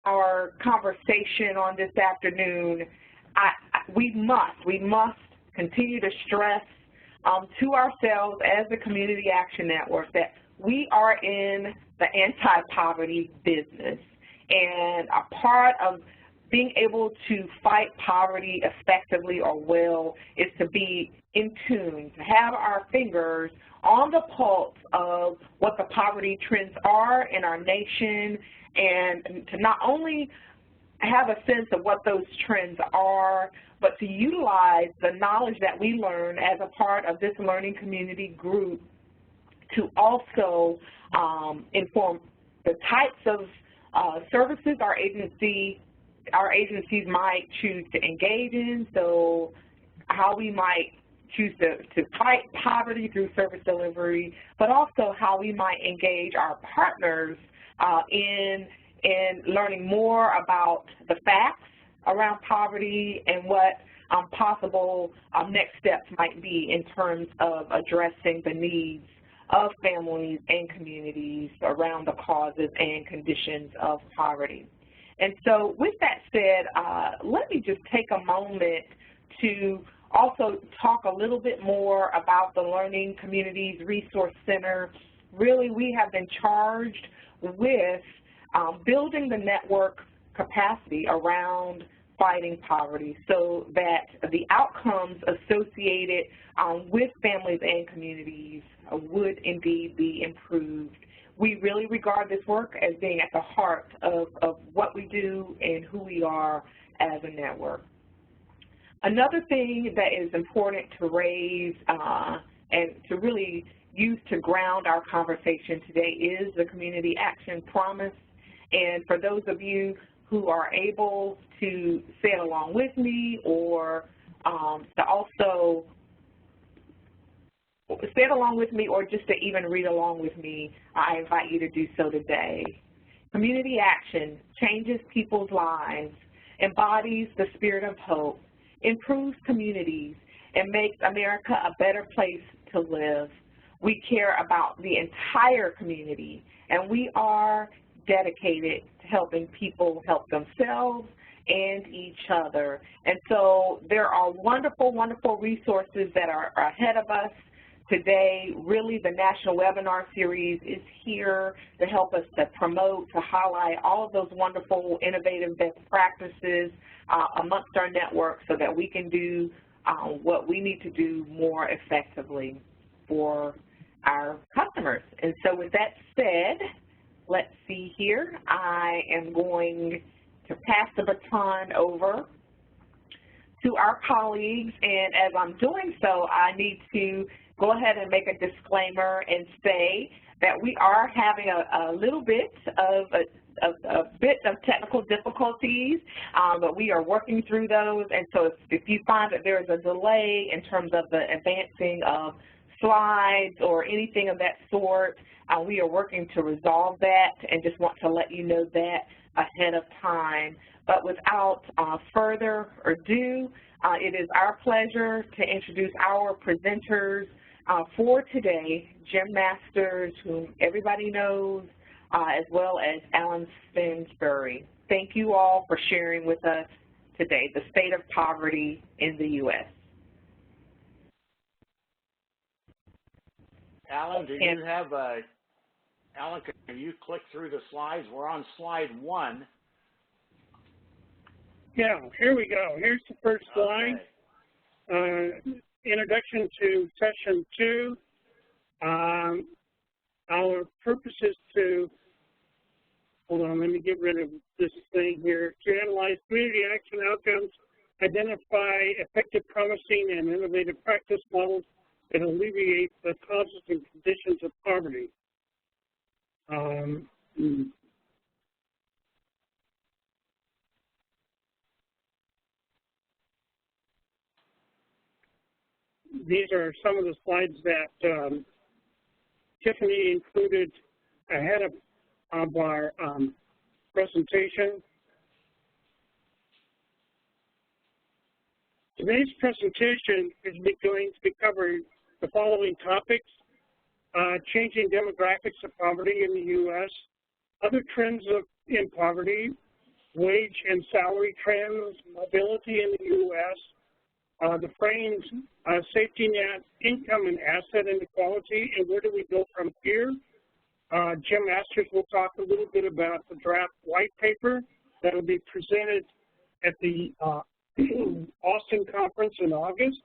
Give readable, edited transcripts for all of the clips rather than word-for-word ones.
our conversation on this afternoon, we must continue to stress to ourselves as the Community Action Network that we are in the anti-poverty business. And a part of being able to fight poverty effectively or well is to be in tune, to have our fingers on the pulse of what the poverty trends are in our nation, and to not only have a sense of what those trends are, but to utilize the knowledge that we learn as a part of this learning community group to also inform the types of services our agencies might choose to engage in, so how we might choose to fight poverty through service delivery, but also how we might engage our partners in learning more about the facts around poverty and what possible next steps might be in terms of addressing the needs of families and communities around the causes and conditions of poverty. And so with that said, let me just take a moment to also talk a little bit more about the Learning Communities Resource Center. Really, we have been charged with building the network capacity around fighting poverty so that the outcomes associated with families and communities would indeed be improved. We really regard this work as being at the heart of what we do and who we are as a network. Another thing that is important to raise and to really use to ground our conversation today is the Community Action Promise. And for those of you who are able to say it along with me or to also say it along with me or just to even read along with me, I invite you to do so today. Community action changes people's lives, embodies the spirit of hope, improves communities, and makes America a better place to live. We care about the entire community, and we are dedicated to helping people help themselves and each other. And so there are wonderful, wonderful resources that are ahead of us today. Really, the National Webinar Series is here to help us to promote, to highlight all of those wonderful, innovative best practices amongst our network so that we can do what we need to do more effectively for our customers. And so with that said, let's see here. I am going to pass the baton over to our colleagues, and as I'm doing so, I need to go ahead and make a disclaimer and say that we are having a little bit of technical difficulties, but we are working through those. And so if you find that there is a delay in terms of the advancing of slides or anything of that sort, we are working to resolve that and just want to let you know that ahead of time. But without further ado, it is our pleasure to introduce our presenters for today, Jim Masters, whom everybody knows, as well as Alan Finsbury. Thank you all for sharing with us today the state of poverty in the U.S. Alan, do you have Alan, can you click through the slides? We're on slide 1. Yeah, here we go. Here's the first slide. Okay. Introduction to session 2. Our purpose is to, hold on, let me get rid of this thing here, to analyze community action outcomes, identify effective, promising, and innovative practice models that alleviate the causes and conditions of poverty. These are some of the slides that Tiffany included ahead of our presentation. Today's presentation is going to be covering the following topics: changing demographics of poverty in the U.S., other trends in poverty, wage and salary trends, mobility in the U.S., the frames, safety net, income and asset inequality, and where do we go from here? Jim Masters will talk a little bit about the draft white paper that will be presented at the Austin conference in August,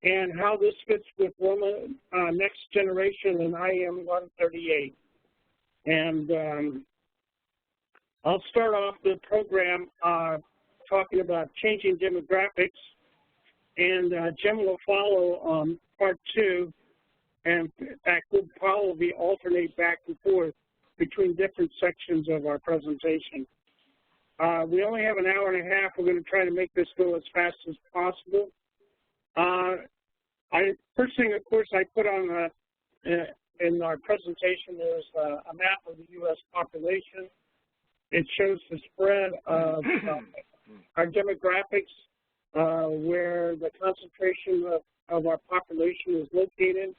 and how this fits with Roma Next Generation and IM 138. And I'll start off the program talking about changing demographics, and Jim will follow part 2, and in fact we'll probably alternate back and forth between different sections of our presentation. We only have an hour and a half. We're going to try to make this go as fast as possible. First thing, of course, I put on in our presentation is a map of the U.S. population. It shows the spread of our demographics, where the concentration of our population is located,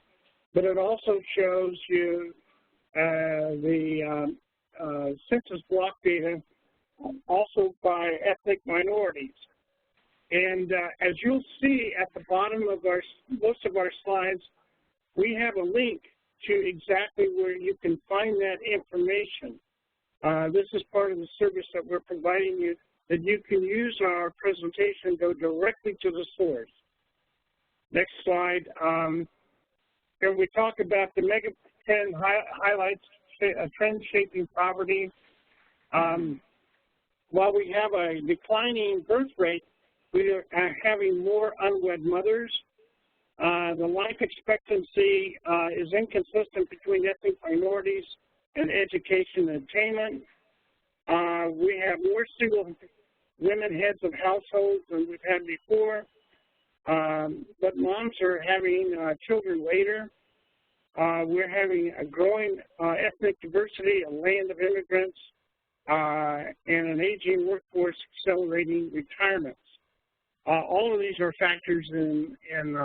but it also shows you the census block data also by ethnic minorities. And as you'll see at the bottom of most of our slides, we have a link to exactly where you can find that information. This is part of the service that we're providing you, that you can use our presentation, go directly to the source. Next slide. Here we talk about the mega trend highlights a trend shaping poverty. While we have a declining birth rate, we are having more unwed mothers. The life expectancy is inconsistent between ethnic minorities and education and attainment. We have more single women heads of households than we've had before, but moms are having children later. We're having a growing ethnic diversity, a land of immigrants, and an aging workforce accelerating retirements. All of these are factors in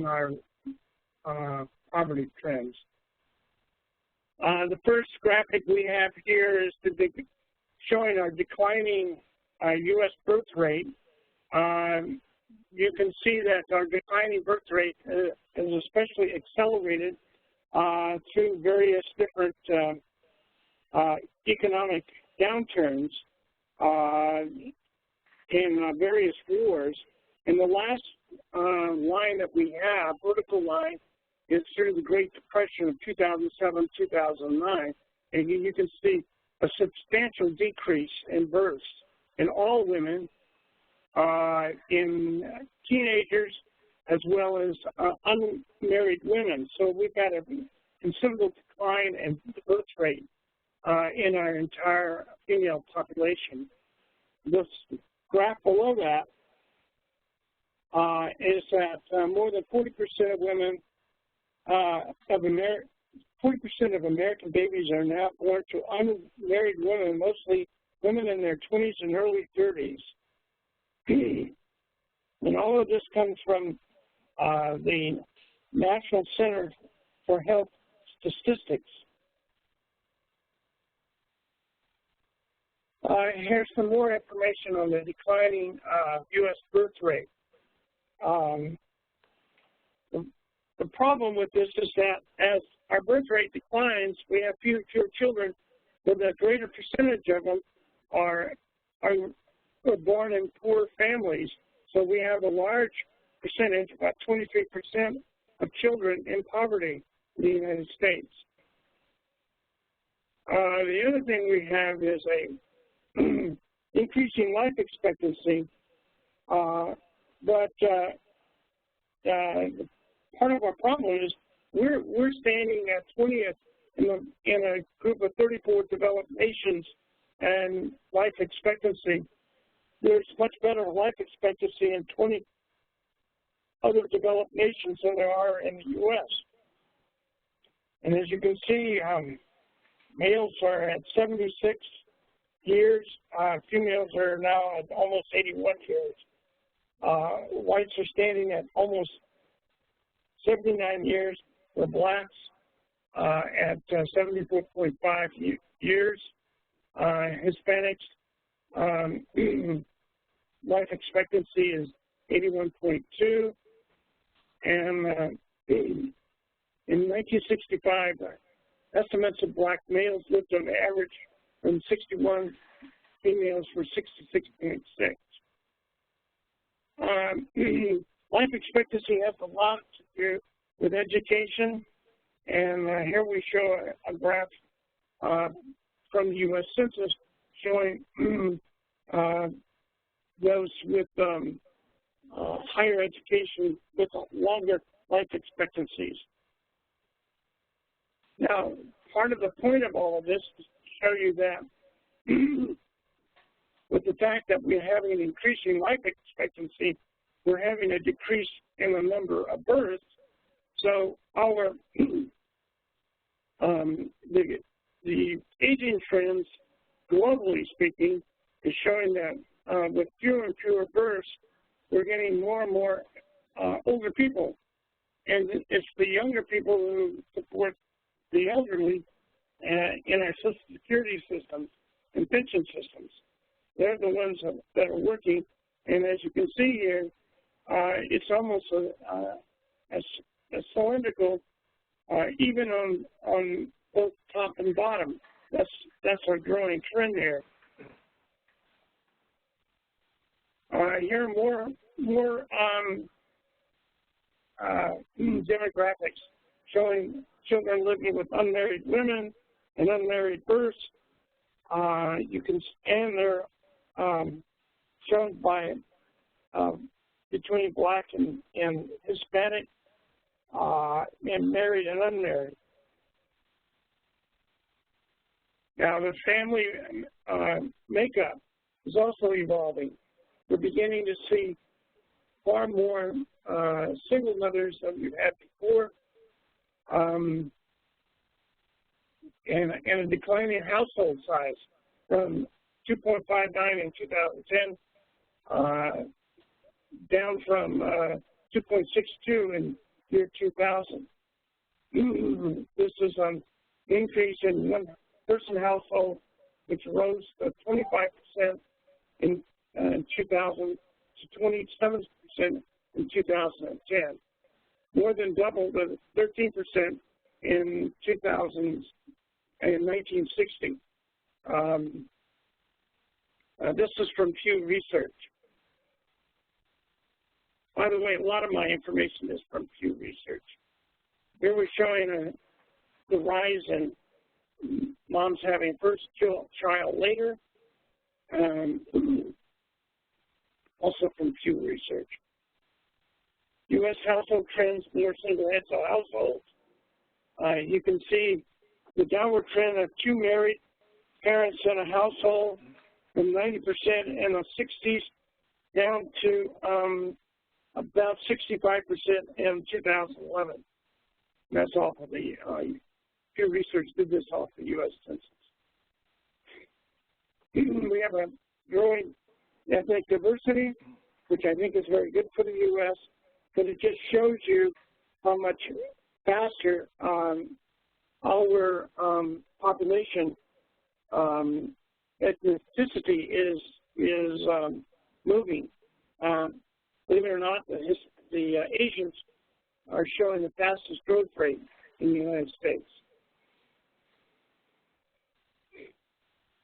our poverty trends. The first graphic we have here is showing our declining U.S. birth rate. You can see that our declining birth rate is especially accelerated through various different economic downturns in various wars. And the last line that we have, vertical line, is through the Great Depression of 2007-2009, and you can see a substantial decrease in births in all women, in teenagers, as well as unmarried women. So we've got a considerable decline in the birth rate in our entire female population. This graph below that is that more than 40% of women 40% of American babies are now born to unmarried women, mostly women in their 20s and early 30s. And all of this comes from the National Center for Health Statistics. Here's some more information on the declining U.S. birth rate. The problem with this is that as our birth rate declines, we have fewer children, but a greater percentage of them are born in poor families. So we have a large percentage, about 23% of children in poverty in the United States. The other thing we have is a increasing life expectancy, but part of our problem is we're standing at 20th in a group of 34 developed nations and life expectancy. There's much better life expectancy in 20 other developed nations than there are in the U.S. And as you can see, males are at 76 years. Females are now at almost 81 years. Whites are standing at almost 79 years, for blacks at 74.5 years, Hispanics Life expectancy is 81.2, and in 1965, estimates of black males lived on average from 61 females for 66.6. Life expectancy has a lot to do with education, and here we show a graph from the U.S. Census showing those with higher education with longer life expectancies. Now, part of the point of all of this is to show you that with the fact that we're having an increasing life expectancy, we're having a decrease in the number of births. So our the aging trends, globally speaking, is showing that with fewer and fewer births, we're getting more and more older people. And it's the younger people who support the elderly in our Social Security systems and pension systems. They're the ones that are working. And as you can see here, it's almost a cylindrical, even on both top and bottom. That's our growing trend here. Here are more demographics showing children living with unmarried women and unmarried births. You can, and they're shown by between black and Hispanic, and married and unmarried. Now the family makeup is also evolving. We're beginning to see far more single mothers than we've had before, and a declining household size from 2.59 in 2010 down from 2.62 in year 2000. This is an increase in one-person household, which rose to 25% in 2000 to 27% in 2010, more than double the 13% in 2000 and 1960. This is from Pew Research. By the way, a lot of my information is from Pew Research. Here we're showing the rise in moms having first child later, also from Pew Research. U.S. household trends, more single heads of households. You can see the downward trend of two married parents in a household from 90% in the 60s down to about 65% in 2011. That's off of the Pew Research did this off the U.S. Census. We have a growing ethnic diversity, which I think is very good for the U.S., but it just shows you how much faster our population ethnicity is moving. Believe it or not, the Asians are showing the fastest growth rate in the United States.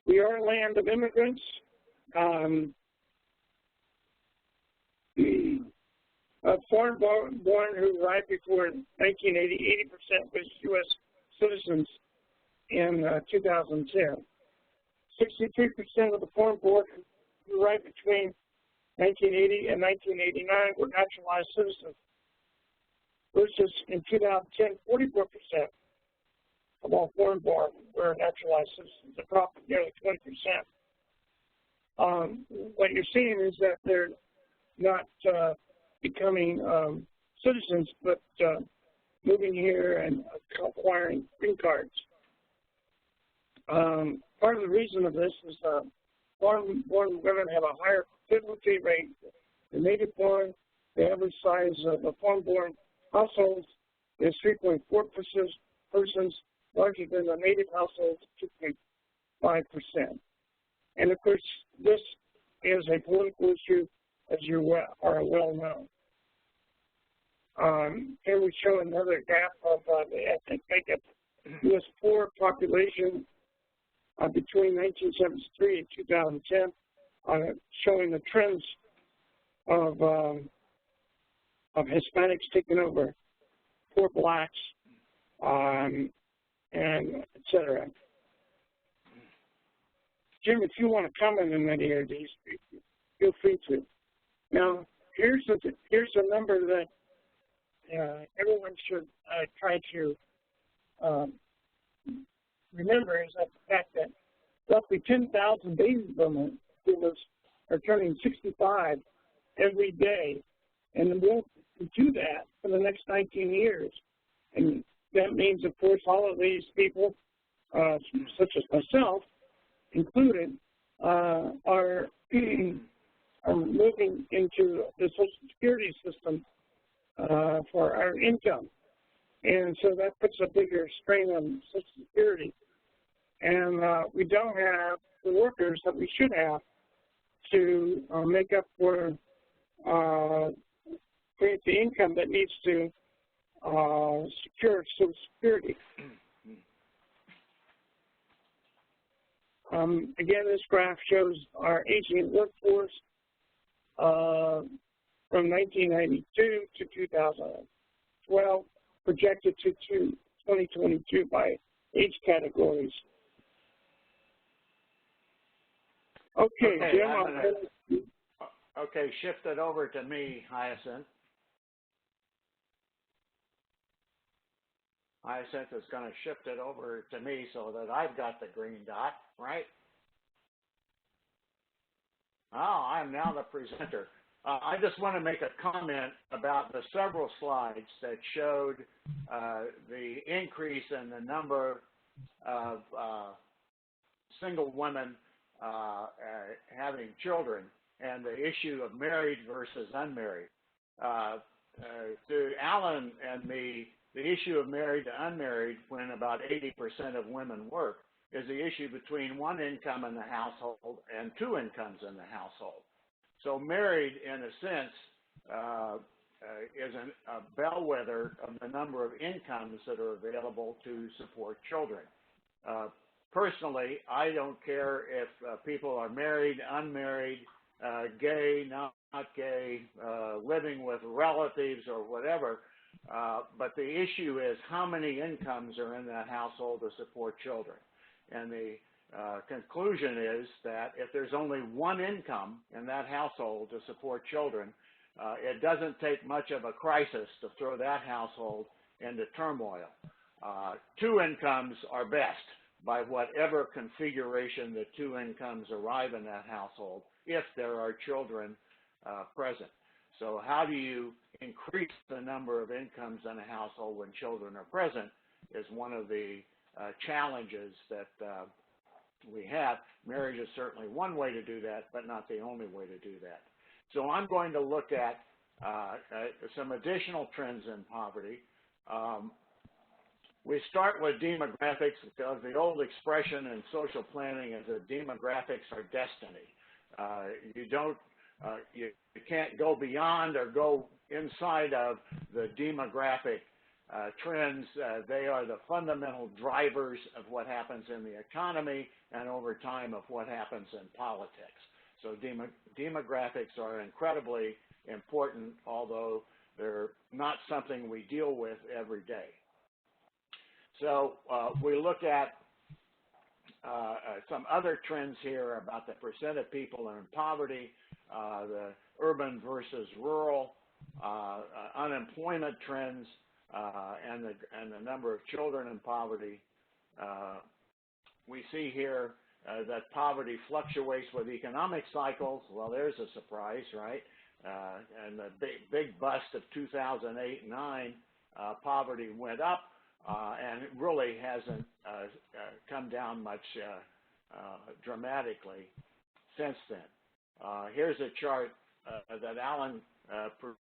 We are a land of immigrants. Foreign-born who arrived before 1980, 80% was U.S. citizens in 2010. 63% of the foreign-born who arrived between 1980 and 1989 were naturalized citizens, versus in 2010, 44% of all foreign-born were naturalized citizens, a drop of nearly 20%. What you're seeing is that they're not becoming citizens, but moving here and acquiring green cards. Part of the reason of this is foreign-born women have a higher fertility rate than native-born. The average size of a foreign-born household is 3.4 persons, larger than the native household, 2.5%. And of course, this is a political issue, as you are well known. Here we show another graph of the ethnic makeup U.S. poor population between 1973 and 2010, showing the trends of Hispanics taking over poor blacks, and et cetera. Jim, if you want to comment on any of these, feel free to. Now, here's a number that everyone should try to remember, is that the fact that roughly 10,000 baby boomers are turning 65 every day, and we'll do that for the next 19 years. And that means, of course, all of these people, such as myself included, are moving into the Social Security system for our income. And so that puts a bigger strain on Social Security. And we don't have the workers that we should have to make up for create the income that needs to secure Social Security. Again, this graph shows our aging workforce from 1992 to 2012, projected to 2022 by age categories. Okay, Jim. Okay, shift it over to me, Hyacinth. Hyacinth is going to shift it over to me so that I've got the green dot, right? Oh, I'm now the presenter. I just want to make a comment about the several slides that showed the increase in the number of single women having children and the issue of married versus unmarried. To Alan and me, the issue of married to unmarried, when about 80% of women work, is the issue between one income in the household and two incomes in the household. So married, in a sense, is a bellwether of the number of incomes that are available to support children. Personally, I don't care if people are married, unmarried, gay, not gay, living with relatives or whatever, but the issue is how many incomes are in that household to support children. And the conclusion is that if there's only one income in that household to support children, it doesn't take much of a crisis to throw that household into turmoil. Two incomes are best by whatever configuration the two incomes arrive in that household, if there are children present. So how do you increase the number of incomes in a household when children are present is one of the challenges that we have. Marriage is certainly one way to do that, but not the only way to do that. So I'm going to look at some additional trends in poverty. We start with demographics because the old expression in social planning is that demographics are destiny. You can't go beyond or go inside of the demographic trends. They are the fundamental drivers of what happens in the economy and over time of what happens in politics. So demographics are incredibly important, although they're not something we deal with every day. So we look at some other trends here about the percent of people in poverty, the urban versus rural, unemployment trends, and the number of children in poverty. We see here that poverty fluctuates with economic cycles. Well, there's a surprise, right? And the big bust of 2008-9, poverty went up, and it really hasn't come down much dramatically since then. Here's a chart that Alan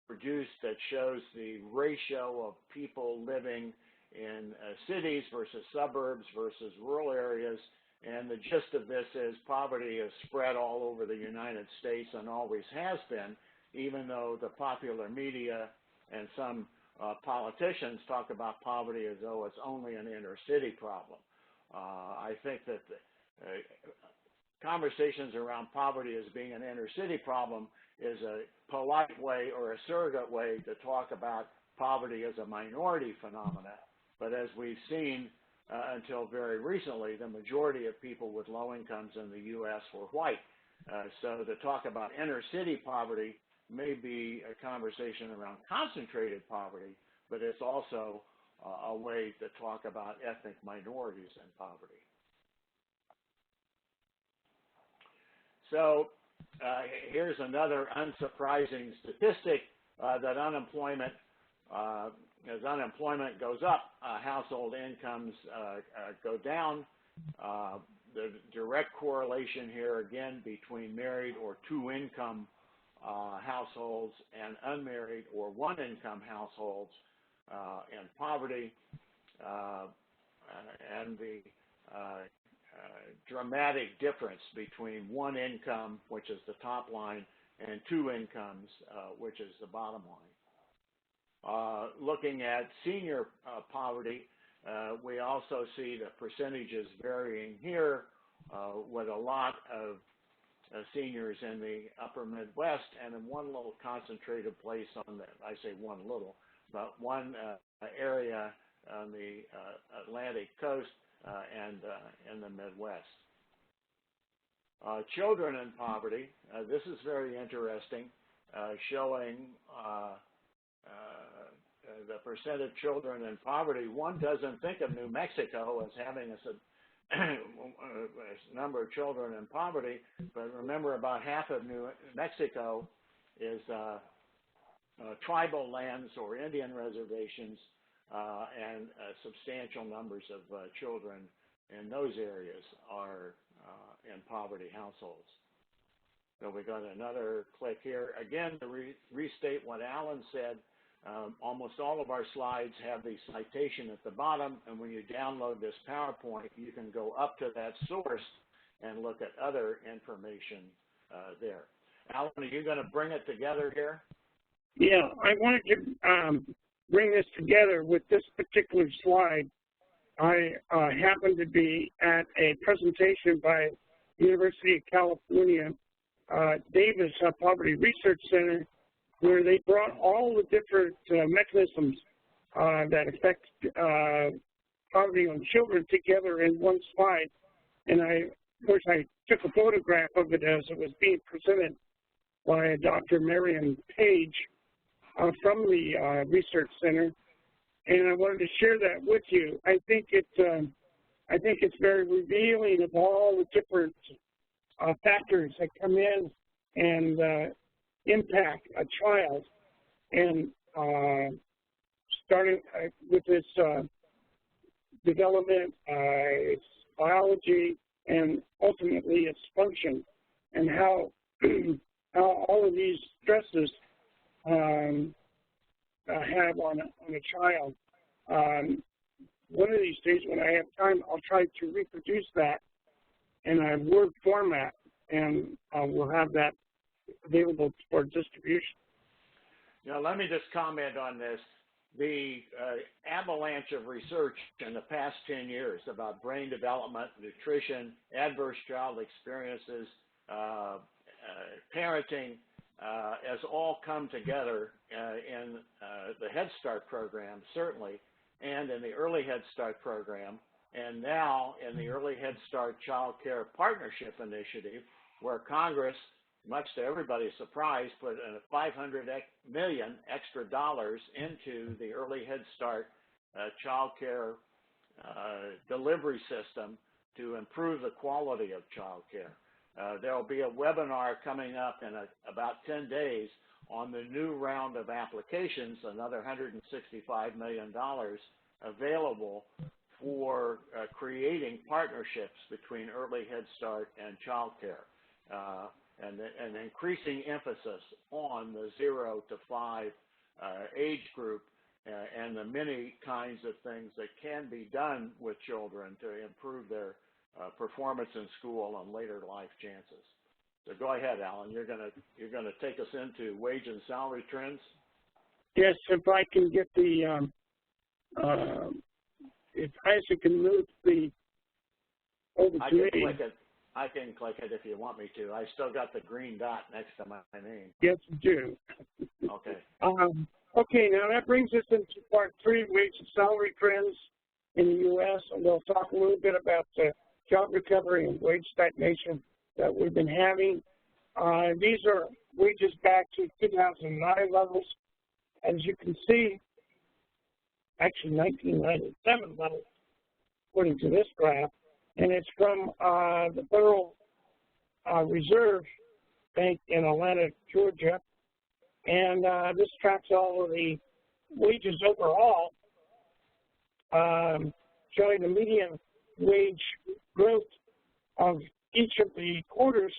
produced that shows the ratio of people living in cities versus suburbs versus rural areas And the gist of this is poverty is spread all over the United States and always has been, even though the popular media and some politicians talk about poverty as though it's only an inner city problem. I think that conversations around poverty as being an inner city problem is a polite way or a surrogate way to talk about poverty as a minority phenomena. But as we've seen until very recently, the majority of people with low incomes in the U.S. were white. So to talk about inner city poverty may be a conversation around concentrated poverty, but it's also a way to talk about ethnic minorities and poverty. So here's another unsurprising statistic that unemployment, as unemployment goes up, household incomes go down. The direct correlation here again between married or two-income households and unmarried or one-income households and poverty, and the dramatic difference between one income, which is the top line, and two incomes, which is the bottom line. Looking at senior poverty, we also see the percentages varying here with a lot of seniors in the upper Midwest and in one little concentrated place on the, I say one little, but one area on the Atlantic coast and in the Midwest. Children in poverty, this is very interesting, showing the percent of children in poverty. One doesn't think of New Mexico as having a number of children in poverty, but remember about half of New Mexico is tribal lands or Indian reservations, and substantial numbers of children in those areas are in poverty households. So we got another click here. Again, to restate what Alan said, almost all of our slides have the citation at the bottom, and when you download this PowerPoint, you can go up to that source and look at other information there. Alan, are you going to bring it together here? Yeah, I wanted to bring this together with this particular slide. I happened to be at a presentation by University of California, Davis Poverty Research Center, where they brought all the different mechanisms that affect poverty on children together in one slide. And of course, I took a photograph of it as it was being presented by Dr. Marion Page from the Research Center. And I wanted to share that with you. I think it's very revealing of all the different factors that come in and impact a child. And starting with its development, its biology, and ultimately its function, and how how all of these stresses have on a child. One of these days, when I have time, I'll try to reproduce that in a Word format, and we'll have that available for distribution. Now, let me just comment on this. The avalanche of research in the past 10 years about brain development, nutrition, adverse child experiences, parenting, has all come together in the Head Start program, certainly, and in the Early Head Start program, and now in the Early Head Start Child Care Partnership Initiative, where Congress, much to everybody's surprise, put $500 million extra dollars into the Early Head Start child care delivery system to improve the quality of child care. There will be a webinar coming up in about 10 days on the new round of applications, another $165 million available for creating partnerships between Early Head Start and child care, and an increasing emphasis on the 0 to 5 age group and the many kinds of things that can be done with children to improve their performance in school and later life chances. So go ahead, Alan. You're gonna take us into wage and salary trends. Yes, if I can get the if Isaac can move the over to me. I can click it if you want me to. I still got the green dot next to my name. Yes, you do. Okay. Okay, now that brings us into part 3, wage and salary trends in the U.S., and we'll talk a little bit about the job recovery and wage stagnation that we've been having. These are wages back to 2009 levels. As you can see, actually 1997 levels, according to this graph, and it's from the Federal Reserve Bank in Atlanta, Georgia, and this tracks all of the wages overall, showing the median wage growth of each of the quarters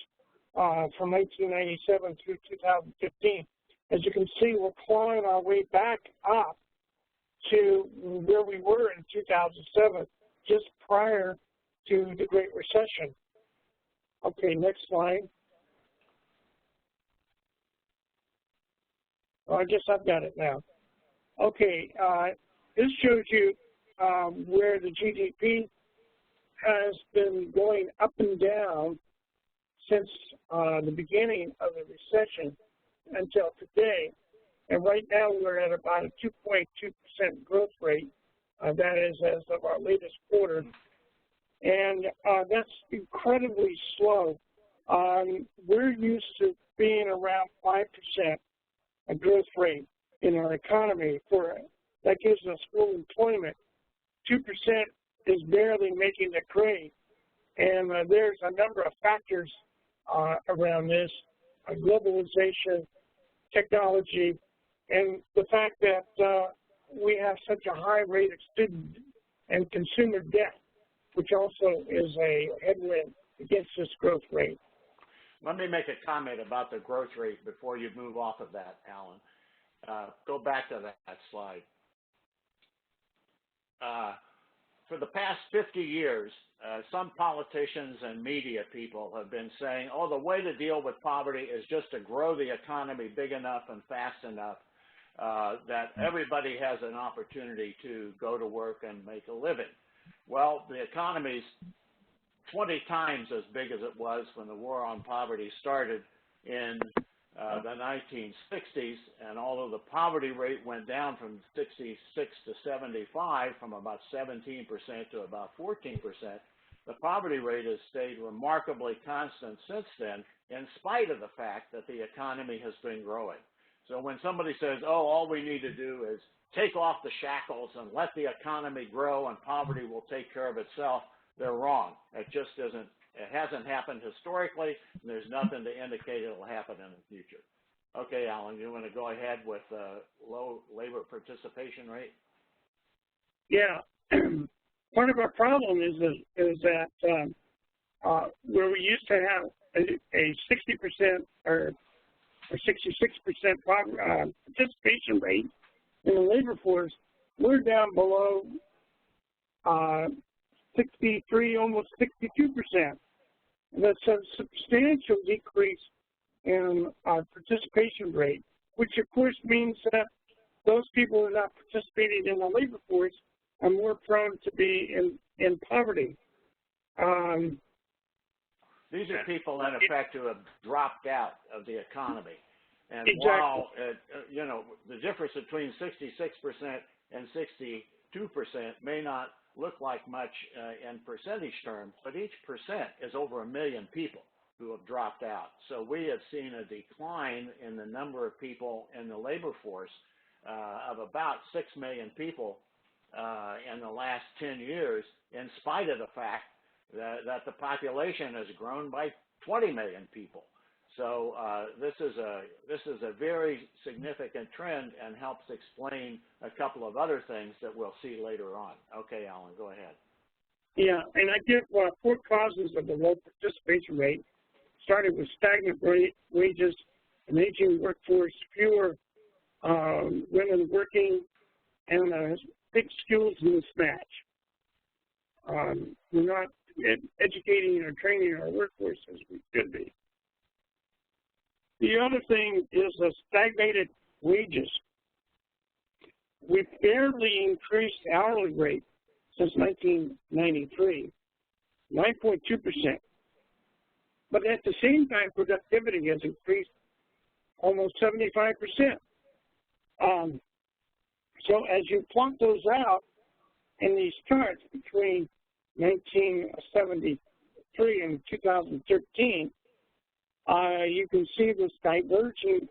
from 1997 through 2015. As you can see, we're clawing our way back up to where we were in 2007, just prior to the Great Recession. Okay, next slide. Oh, I guess I've got it now. Okay, this shows you where the GDP has been going up and down since the beginning of the recession until today. And right now we're at about a 2.2% growth rate. That is as of our latest quarter. And that's incredibly slow. We're used to being around 5% a growth rate in our economy. That gives us full employment. 2% is barely making the grade. And there's a number of factors around this, globalization, technology, and the fact that we have such a high rate of student and consumer debt, which also is a headwind against this growth rate. Let me make a comment about the growth rate before you move off of that, Alan. Go back to that slide. For the past 50 years, some politicians and media people have been saying, oh, the way to deal with poverty is just to grow the economy big enough and fast enough that everybody has an opportunity to go to work and make a living. Well, the economy's 20 times as big as it was when the war on poverty started in the 1960s, and although the poverty rate went down from 66 to 75, from about 17% to about 14%, the poverty rate has stayed remarkably constant since then, in spite of the fact that the economy has been growing. So when somebody says, oh, all we need to do is take off the shackles and let the economy grow and poverty will take care of itself, they're wrong. It just isn't. It hasn't happened historically, and there's nothing to indicate it will happen in the future. Okay, Alan, you want to go ahead with low labor participation rate? Yeah. Part of our problem is that where we used to have a 60% or 66% participation rate in the labor force, we're down below 63, almost 62%. That's a substantial decrease in our participation rate, which of course means that those people who are not participating in the labor force are more prone to be in poverty. These are people, in effect, who have dropped out of the economy. And exactly. While, you know, the difference between 66% and 62% may not look like much in percentage terms, but each percent is over 1 million people who have dropped out. So we have seen a decline in the number of people in the labor force of about 6 million people in the last 10 years, in spite of the fact that the population has grown by 20 million people. So this is a very significant trend and helps explain a couple of other things that we'll see later on. Okay, Alan, go ahead. Yeah, and I give 4 causes of the low participation rate. Started with stagnant wages, an aging workforce, fewer women working, and big skills mismatch. We're not educating or training our workforce as we should be. The other thing is the stagnated wages. We've barely increased hourly rate since 1993, 9.2%. But at the same time, productivity has increased almost 75%. So as you plot those out in these charts between 1973 and 2013, you can see this diverging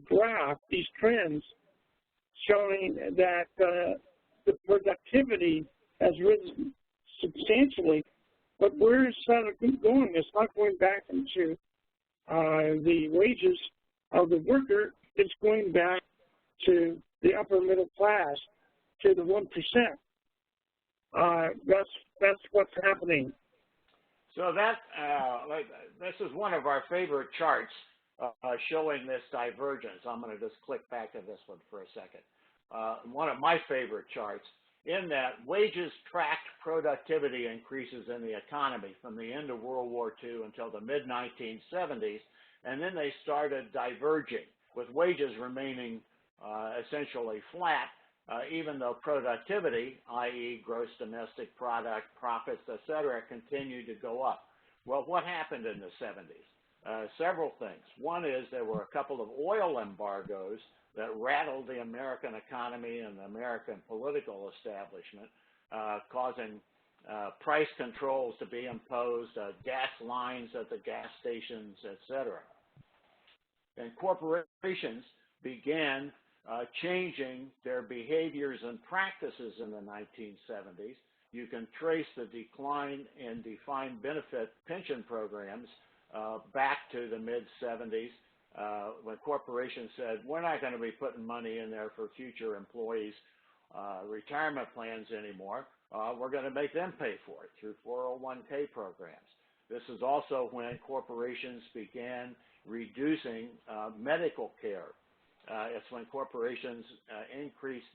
graph, these trends, showing that the productivity has risen substantially, but where is that going? It's not going back into the wages of the worker. It's going back to the upper middle class, to the 1%. That's what's happening. So this is one of our favorite charts showing this divergence. I'm going to just click back to this one for a second. One of my favorite charts, in that wages tracked productivity increases in the economy from the end of World War II until the mid-1970s, and then they started diverging, with wages remaining essentially flat, even though productivity, i.e. gross domestic product, profits, et cetera, continued to go up. Well, what happened in the 70s? Several things. One is there were a couple of oil embargoes that rattled the American economy and the American political establishment, causing price controls to be imposed, gas lines at the gas stations, et cetera. And corporations began changing their behaviors and practices in the 1970s. You can trace the decline in defined benefit pension programs back to the mid-70s when corporations said, we're not going to be putting money in there for future employees' retirement plans anymore. We're going to make them pay for it through 401k programs. This is also when corporations began reducing medical care. It's when corporations increased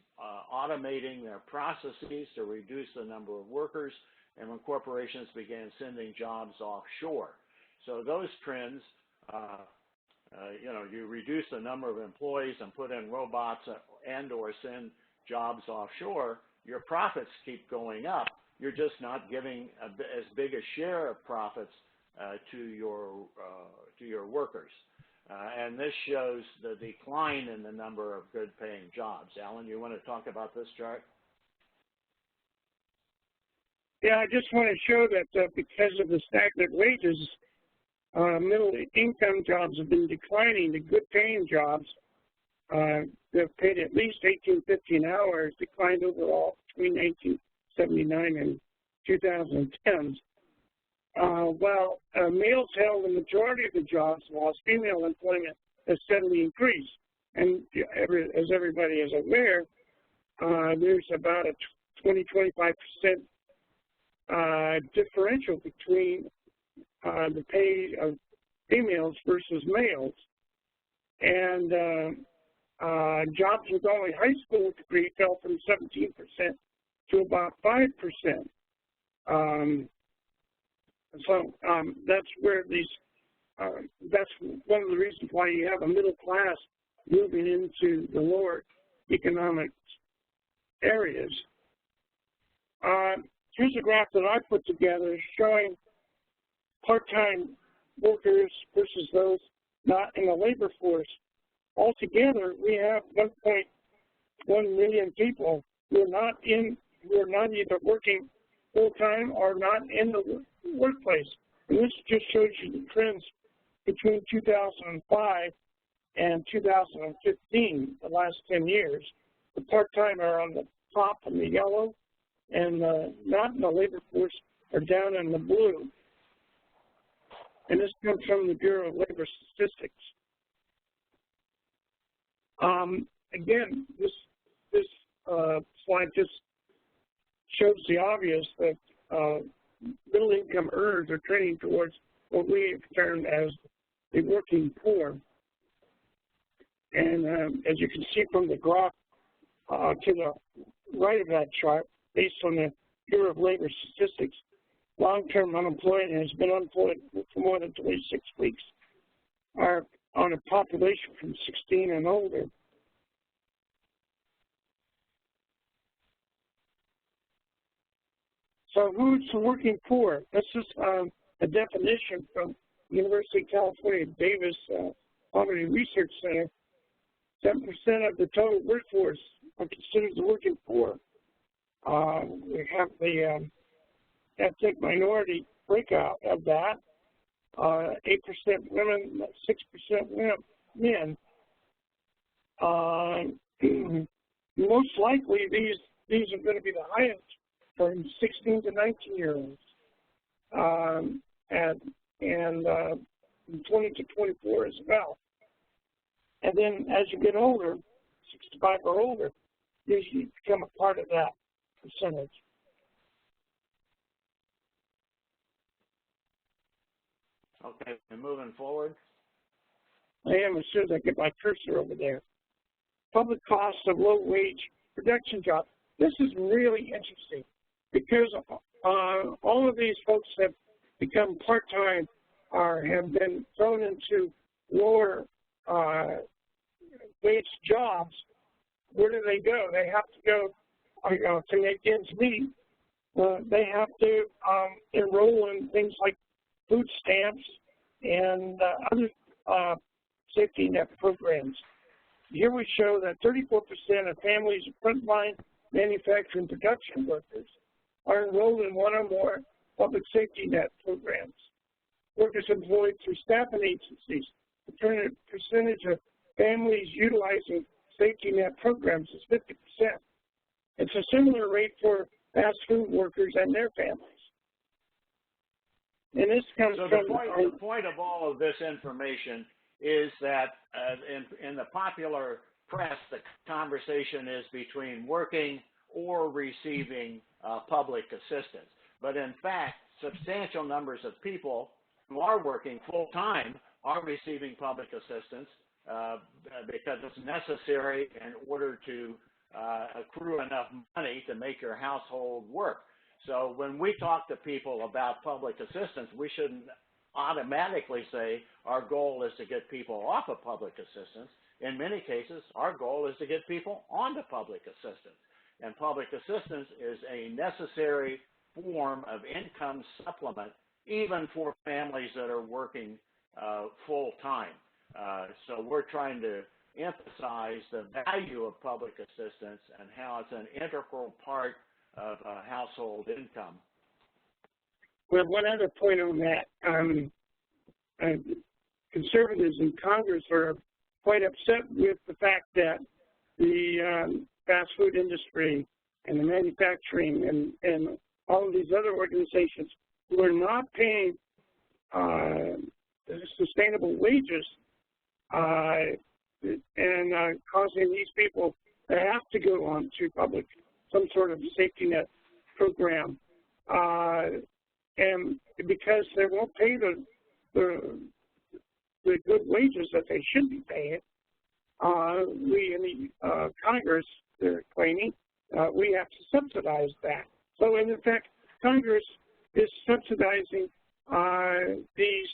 automating their processes to reduce the number of workers, and when corporations began sending jobs offshore. So those trends, you reduce the number of employees and put in robots and or send jobs offshore, your profits keep going up. You're just not giving as big a share of profits to your workers. And this shows the decline in the number of good-paying jobs. Alan, you want to talk about this chart? Yeah, I just want to show that because of the stagnant wages, middle-income jobs have been declining. The good-paying jobs, they've paid at least $18.50 an hour, declined overall between 1979 and 2010. While males held the majority of the jobs, while female employment has steadily increased. And as everybody is aware, there's about a 20-25% differential between the pay of females versus males. And jobs with only high school degree fell from 17% to about 5%. So that's where that's one of the reasons why you have a middle class moving into the lower economic areas. Here's a graph that I put together showing part-time workers versus those not in the labor force. Altogether, we have 1.1 million people who are not either working full-time or not in the workplace. And this just shows you the trends between 2005 and 2015, the last 10 years. The part-time are on the top in the yellow, and not in the labor force are down in the blue. And this comes from the Bureau of Labor Statistics. Again, this slide just shows the obvious that middle-income earners are trending towards what we term as the working poor. And as you can see from the graph to the right of that chart, based on the Bureau of Labor Statistics, long-term unemployed and has been unemployed for more than 26 weeks are on a population from 16 and older. So who's the working poor? This is a definition from University of California, Davis Poverty Research Center. 7% of the total workforce are considered the working poor. We have the ethnic minority breakout of that. 8% women, 6% men. Most likely, these are going to be the highest from 16 to 19-year-olds, and 20 to 24 as well. And then as you get older, 65 or older, you become a part of that percentage. Okay, and moving forward. I am as soon as I get my cursor over there. Public costs of low-wage production jobs. This is really interesting because all of these folks have become part-time or have been thrown into lower wage jobs. Where do they go? They have to go to make ends meet. They have to enroll in things like food stamps and other safety net programs. Here we show that 34% of families of frontline manufacturing production workers are enrolled in one or more public safety net programs. Workers employed through staffing agencies, the percentage of families utilizing safety net programs is 50%. It's a similar rate for fast food workers and their families. And this comes from the point of all of this information is that in the popular press, the conversation is between working or receiving public assistance. But in fact, substantial numbers of people who are working full-time are receiving public assistance because it's necessary in order to accrue enough money to make your household work. So when we talk to people about public assistance, we shouldn't automatically say our goal is to get people off of public assistance. In many cases, our goal is to get people onto public assistance. And public assistance is a necessary form of income supplement, even for families that are working full-time. So we're trying to emphasize the value of public assistance and how it's an integral part of household income. Well, one other point on that, conservatives in Congress are quite upset with the fact that the fast food industry and the manufacturing and all of these other organizations who are not paying sustainable wages and causing these people to have to go on to some sort of safety net program, and because they won't pay the good wages that they should be paying, we in the Congress, they're claiming, we have to subsidize that. So in effect, Congress is subsidizing these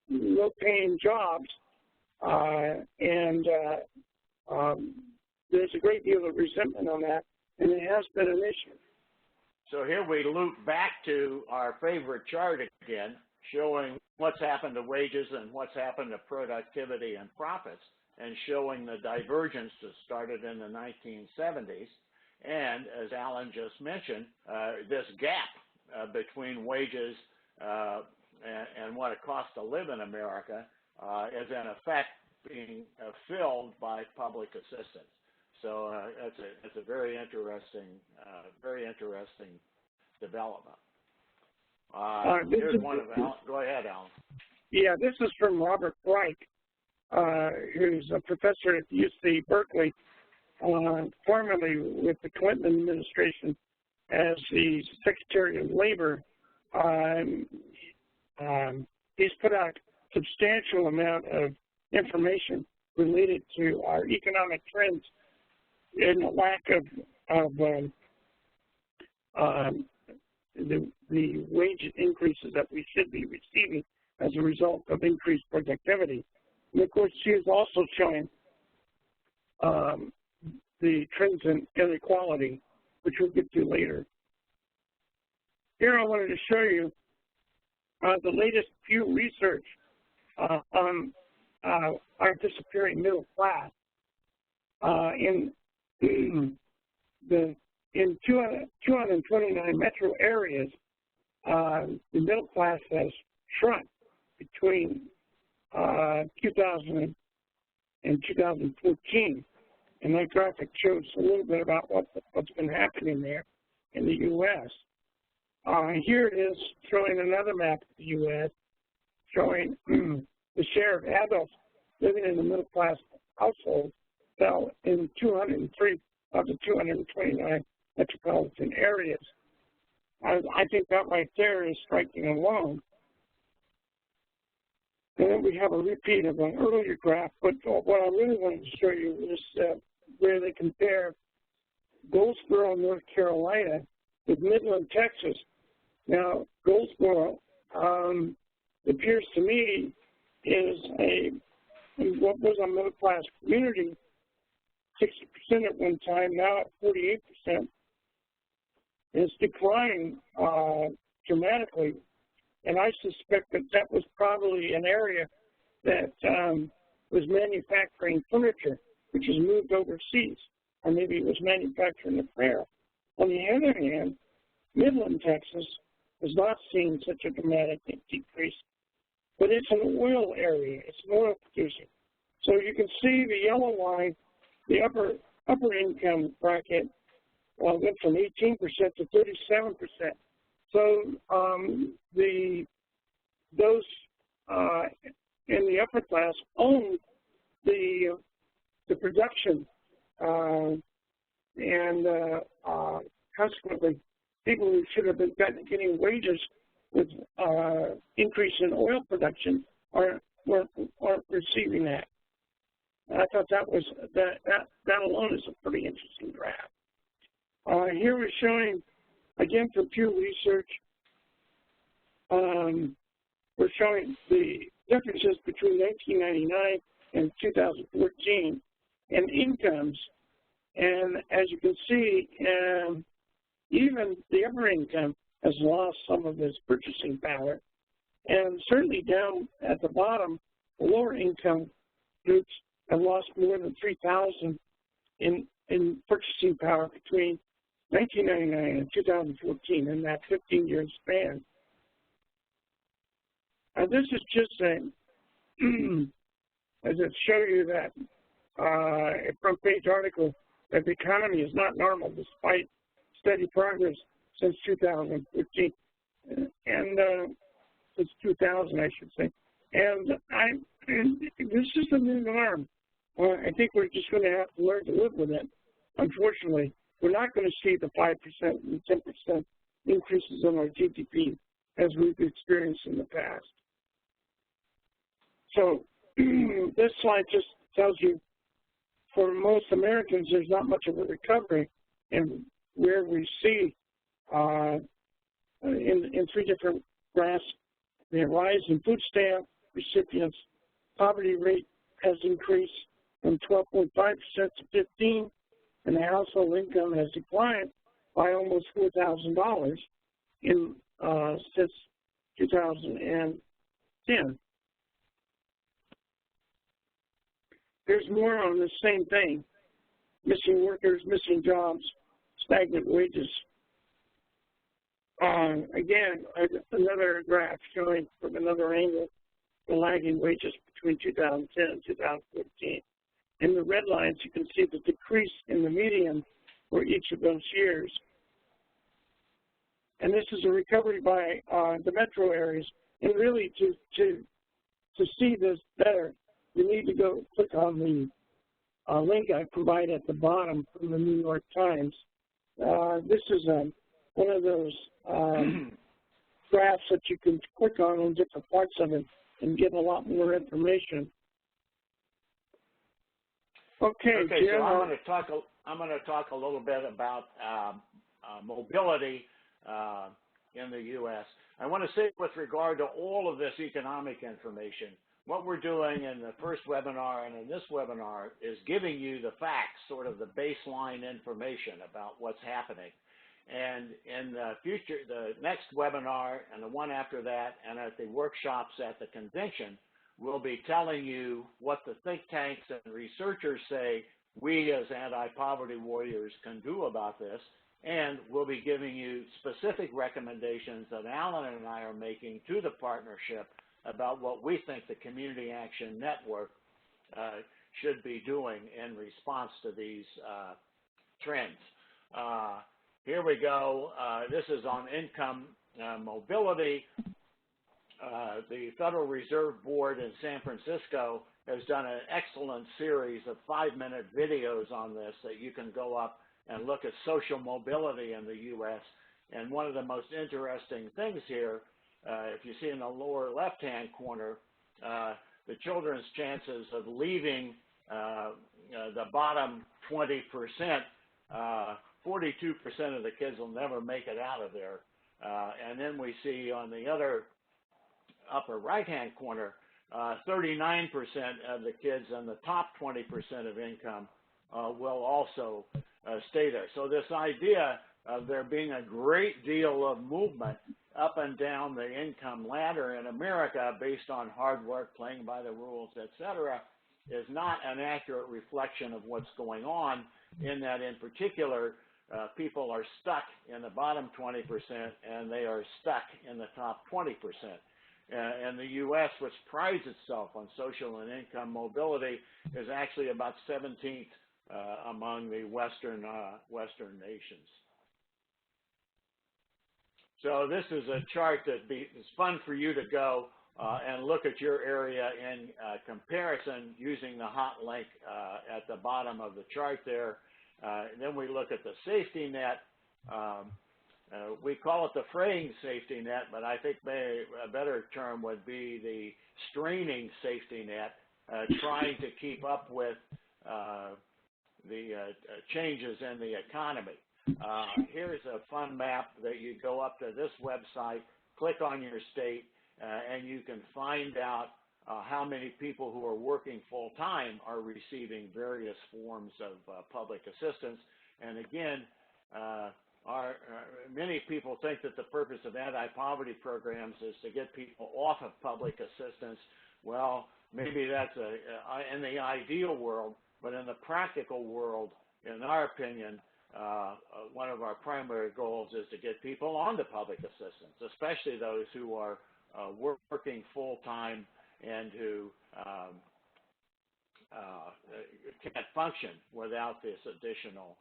low-paying jobs, and there's a great deal of resentment on that, and it has been an issue. So here we loop back to our favorite chart again, showing what's happened to wages and what's happened to productivity and profits, and showing the divergence that started in the 1970s. And as Alan just mentioned, this gap between wages and what it costs to live in America is in effect being filled by public assistance. So it's a very interesting development. Here's one of Alan. Go ahead, Alan. Yeah, this is from Robert Reich, who's a professor at UC Berkeley, formerly with the Clinton administration as the Secretary of Labor. He's put out a substantial amount of information related to our economic trends and the lack of the wage increases that we should be receiving as a result of increased productivity. And of course, she is also showing the trends in inequality, which we'll get to later. Here I wanted to show you the latest Pew research on our disappearing middle class. In 229 metro areas, the middle class has shrunk between 2000 and 2014. And that graphic shows a little bit about what's been happening there in the U.S. Here it is showing another map of the U.S. showing the share of adults living in the middle class household fell in 203 of the 229 metropolitan areas. I think that right there is striking alone. And then we have a repeat of an earlier graph, but what I really wanted to show you is where they compare Goldsboro, North Carolina with Midland, Texas. Now, Goldsboro appears to me is what was a middle-class community, 60% at one time, now at 48%. It's declining dramatically, and I suspect that that was probably an area that was manufacturing furniture, which has moved overseas, or maybe it was manufacturing apparel. On the other hand, Midland, Texas, has not seen such a dramatic decrease, but it's an oil area. It's an oil producer. So you can see the yellow line, the upper income bracket went from 18% to 37%. So those in the upper class own the production, and consequently, people who should have been getting wages with increase in oil production aren't receiving that. And I thought that alone is a pretty interesting graph. Here we're showing, again from Pew Research, we're showing the differences between 1999 and 2014 in incomes. And as you can see, even the upper income has lost some of its purchasing power. And certainly down at the bottom, the lower income groups have lost more than $3,000 in purchasing power between 1999 and 2014 in that 15-year span. And this is just as it show you that a front-page article that the economy is not normal despite steady progress since 2014, and since 2000, I should say. And this is the new norm. I think we're just going to have to learn to live with it. Unfortunately, we're not going to see the 5% and 10% increases in our GDP as we've experienced in the past. So this slide just tells you, for most Americans, there's not much of a recovery, and where we see in three different graphs, the rise in food stamp recipients, poverty rate has increased from 12.5% to 15%, and the household income has declined by almost $4,000 since 2010. There's more on the same thing: missing workers, missing jobs, stagnant wages. Again, another graph showing from another angle the lagging wages between 2010 and 2014. In the red lines, you can see the decrease in the median for each of those years. And this is a recovery by the metro areas. And really, to see this better, you need to go click on the link I provide at the bottom from the New York Times. This is one of those graphs that you can click on different parts of it and get a lot more information. Okay, Jim, so I'm going to talk a little bit about mobility. in the U.S. I want to say with regard to all of this economic information, what we're doing in the first webinar and in this webinar is giving you the facts, sort of the baseline information about what's happening. And in the future, the next webinar and the one after that, and at the workshops at the convention, we'll be telling you what the think tanks and researchers say we as anti-poverty warriors can do about this. And we'll be giving you specific recommendations that Alan and I are making to the partnership about what we think the Community Action Network should be doing in response to these trends. Here we go. This is on income mobility. The Federal Reserve Board in San Francisco has done an excellent series of 5-minute videos on this that you can go up and look at social mobility in the U.S. And one of the most interesting things here, if you see in the lower left-hand corner, the children's chances of leaving the bottom 20%, 42% of the kids will never make it out of there. And then we see on the other upper right-hand corner, 39% of the kids in the top 20% of income will also stay there. So this idea of there being a great deal of movement up and down the income ladder in America based on hard work, playing by the rules, et cetera, is not an accurate reflection of what's going on, in that in particular, people are stuck in the bottom 20% and they are stuck in the top 20%. And the U.S., which prides itself on social and income mobility, is actually about 17th among the Western nations. So this is a chart that is fun for you to go and look at your area in comparison using the hot link at the bottom of the chart there. Then we look at the safety net. We call it the fraying safety net, but I think a better term would be the straining safety net, trying to keep up with the changes in the economy. Here's a fun map that you go up to this website, click on your state, and you can find out how many people who are working full-time are receiving various forms of public assistance. And again, many people think that the purpose of anti-poverty programs is to get people off of public assistance. Well, maybe that's in the ideal world, but in the practical world, in our opinion, one of our primary goals is to get people onto public assistance, especially those who are working full-time and who can't function without this additional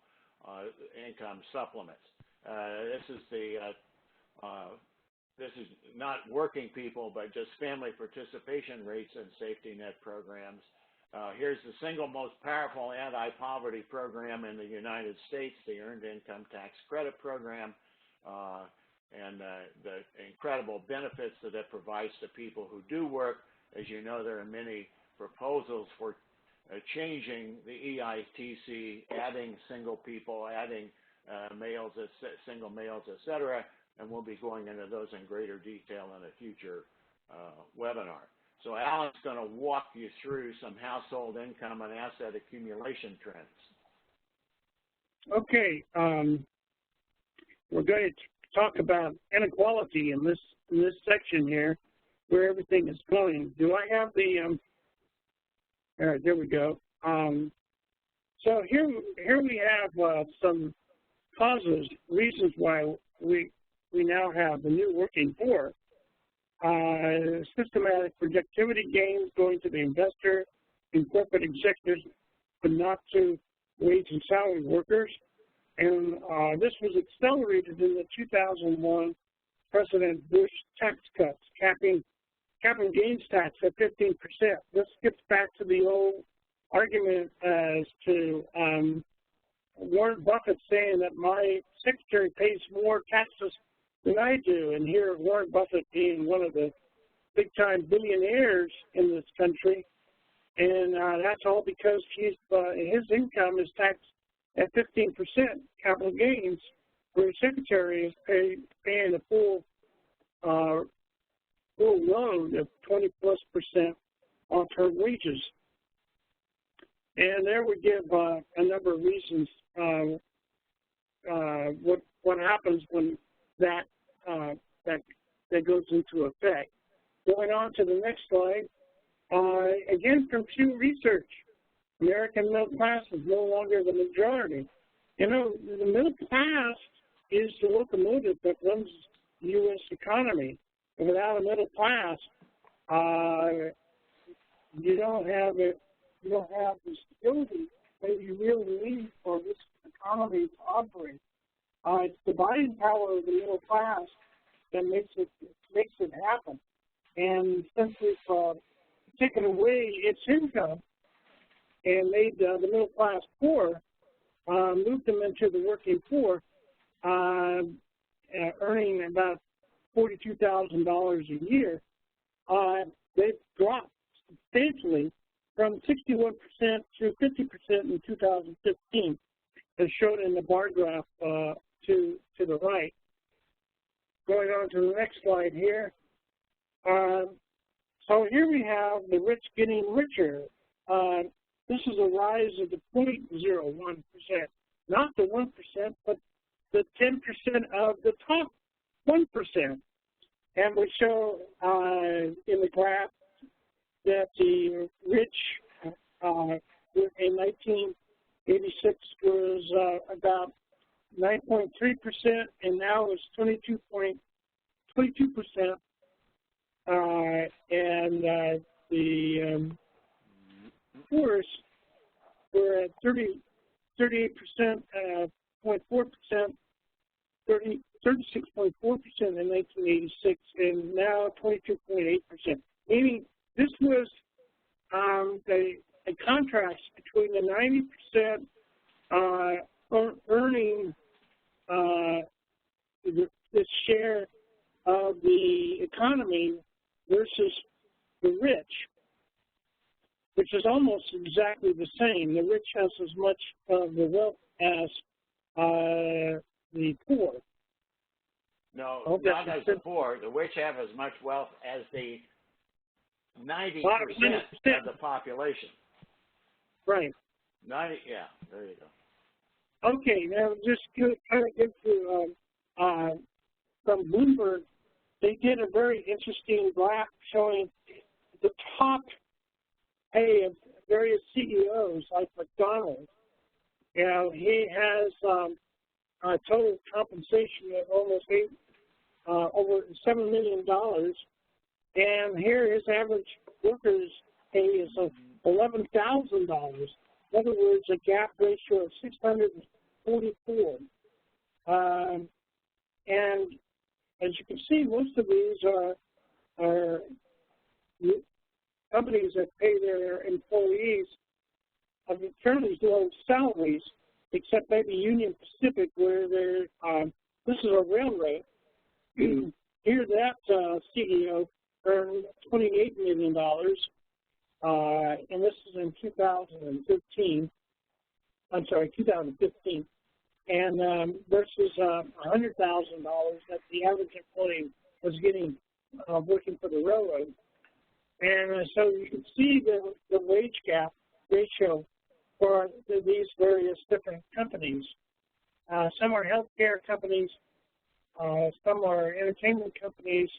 income supplements. This is not working people, but just family participation rates in safety net programs. Here's the single most powerful anti-poverty program in the United States, the Earned Income Tax Credit Program, and the incredible benefits that it provides to people who do work. As you know, there are many proposals for changing the EITC, adding single people, adding males, single males, et cetera, and we'll be going into those in greater detail in a future webinar. So Alan's going to walk you through some household income and asset accumulation trends. Okay, we're going to talk about inequality in this section here, where everything is going. Do I have the? All right, there we go. So here we have some causes, reasons why we now have the new working poor. Systematic productivity gains going to the investor and corporate executives, but not to wage and salary workers. And this was accelerated in the 2001 President Bush tax cuts, capping gains tax at 15%. This gets back to the old argument as to Warren Buffett saying that my secretary pays more taxes than I do. And here Warren Buffett being one of the big-time billionaires in this country. And that's all because his income is taxed at 15%, capital gains, where the secretary is paying a full load of 20+% on her wages. And there we give a number of reasons what happens when that goes into effect. Going on to the next slide, again from Pew Research, American middle class is no longer the majority. You know, the middle class is the locomotive that runs the U.S. economy. And without a middle class, you don't have the stability that you really need for this economy to operate. It's the buying power of the middle class that makes it happen. And since we've taken away its income and made the middle class poor, moved them into the working poor, earning about $42,000 a year, they've dropped substantially from 61% to 50% in 2015, as shown in the bar graph to the right. Going on to the next slide here. So here we have the rich getting richer. This is a rise of the 0.01%, not the 1%, but the 10% of the top 1%. And we show in the graph that the rich in 1986 was about 9.3%, and now it's 22%. And the poorest were at 38%, 0.4%, 36.4% in 1986, and now 22.8%. Meaning this was a contrast between the 90% earning the share of the economy versus the rich, which is almost exactly the same. The rich has as much of the wealth as the poor. No, not as the poor. The rich have as much wealth as the 90% of the population. Right. 90, yeah, there you go. Okay, now just kind of get to from Bloomberg, they did a very interesting graph showing the top pay of various CEOs like McDonald's. You know, he has a total compensation of almost over $7 million, and here his average worker's pay is $11,000. In other words, a gap ratio of 644. And as you can see, most of these are companies that pay their employees fairly low salaries, except maybe Union Pacific, where they're this is a railroad. Here, that CEO earned $28 million, and this is in 2015. I'm sorry, 2015, and versus $100,000 that the average employee was getting working for the railroad. And so you can see the wage gap ratio for these various different companies. Some are healthcare companies, some are entertainment companies,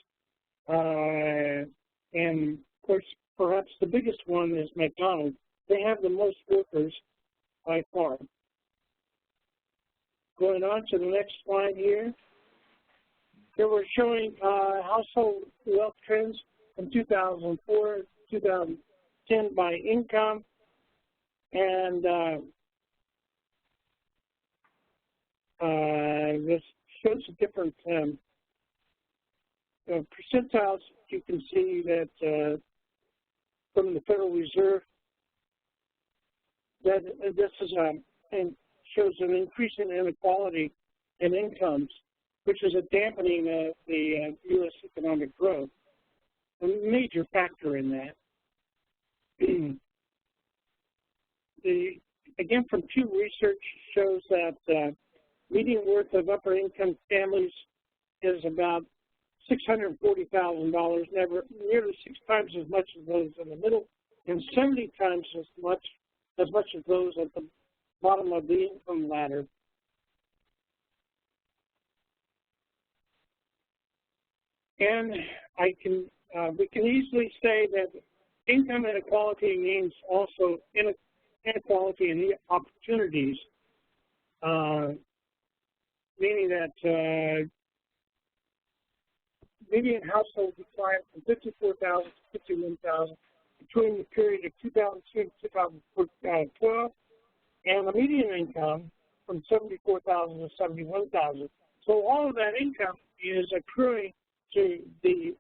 and of course, perhaps the biggest one is McDonald's. They have the most workers by far. Going on to the next slide here. Here we're showing household wealth trends from 2004 to 2010 by income. And this shows the different percentiles. You can see that from the Federal Reserve, that this is and shows an increase in inequality in incomes, which is a dampening of the U.S. economic growth. A major factor in that. Again, from Pew Research shows that median worth of upper income families is about $640,000, nearly 6 times as much as those in the middle, and 70 times as much as those at the bottom of the income ladder. And we can easily say that income inequality means also inequality in opportunities, meaning that median household declined from 54,000 to 51,000 between the period of 2002 to 2012, and the median income from 74,000 to 71,000. So all of that income is accruing to the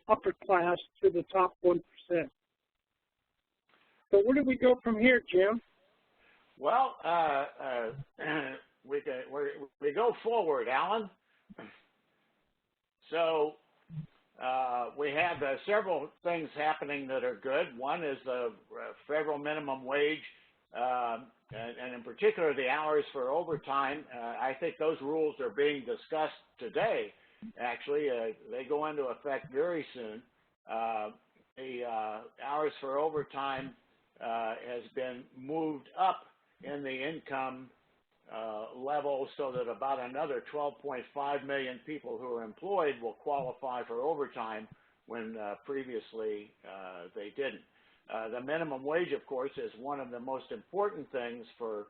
upper class, to the top 1%. So where do we go from here, Jim? Well, we go forward, Alan. So we have several things happening that are good. One is the federal minimum wage, and in particular the hours for overtime. I think those rules are being discussed today. Actually, they go into effect very soon. The hours for overtime has been moved up in the income level so that about another 12.5 million people who are employed will qualify for overtime when previously they didn't. The minimum wage, of course, is one of the most important things for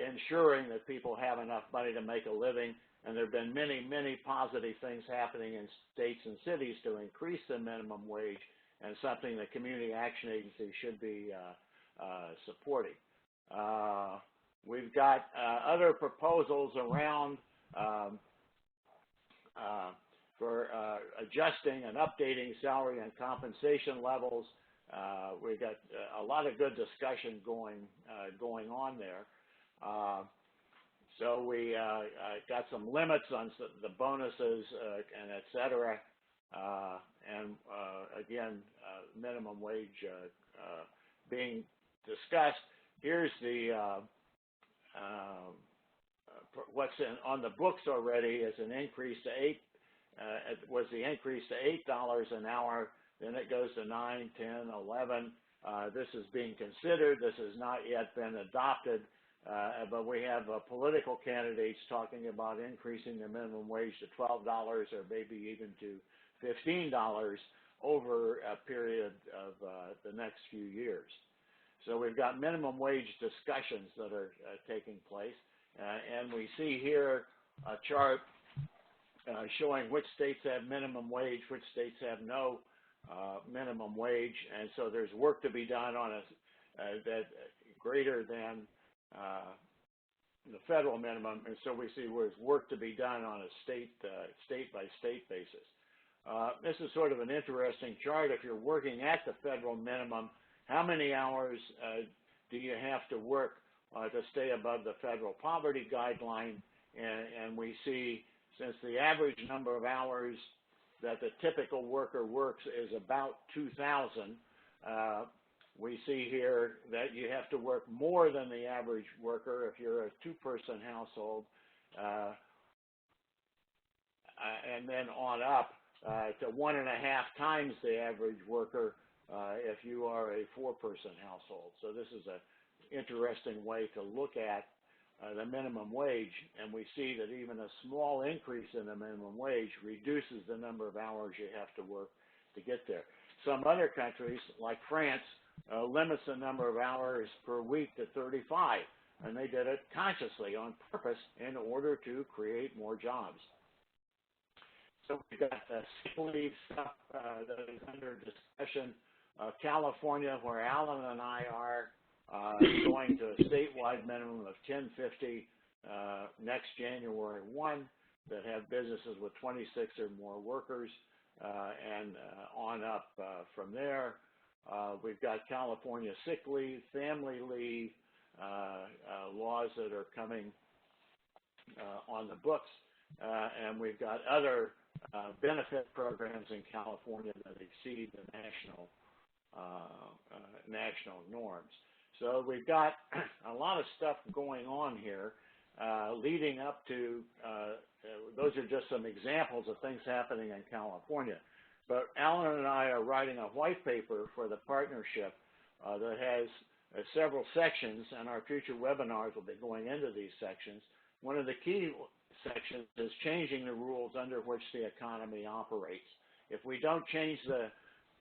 ensuring that people have enough money to make a living. And there have been many, many positive things happening in states and cities to increase the minimum wage, and something the Community Action Agency should be supporting. We've got other proposals around for adjusting and updating salary and compensation levels. We've got a lot of good discussion going on there. So we got some limits on the bonuses and et cetera. And again, minimum wage being discussed. Here's the what's on the books already is an increase to the increase to $8 an hour. Then it goes to 9, 10, 11. This is being considered. This has not yet been adopted. But we have political candidates talking about increasing the minimum wage to $12 or maybe even to $15 over a period of the next few years. So we've got minimum wage discussions that are taking place. And we see here a chart showing which states have minimum wage, which states have no minimum wage. And so there's work to be done on that greater than the federal minimum, and so we see there's work to be done on a state-by-state basis. This is sort of an interesting chart. If you're working at the federal minimum, how many hours do you have to work to stay above the federal poverty guideline? And we see, since the average number of hours that the typical worker works is about 2,000, we see here that you have to work more than the average worker if you're a two-person household, and then on up to 1.5 times the average worker if you are a four-person household. So this is an interesting way to look at the minimum wage, and we see that even a small increase in the minimum wage reduces the number of hours you have to work to get there. Some other countries, like France, limits the number of hours per week to 35, and they did it consciously on purpose in order to create more jobs. So we've got the sick leave stuff that is under discussion. California, where Alan and I are, going to a statewide minimum of $10.50 next January 1 that have businesses with 26 or more workers, and on up from there. We've got California sick leave, family leave, laws that are coming on the books, and we've got other benefit programs in California that exceed the national norms. So we've got a lot of stuff going on here. leading up to, those are just some examples of things happening in California. But Alan and I are writing a white paper for the partnership that has several sections, and our future webinars will be going into these sections. One of the key sections is changing the rules under which the economy operates. If we don't change the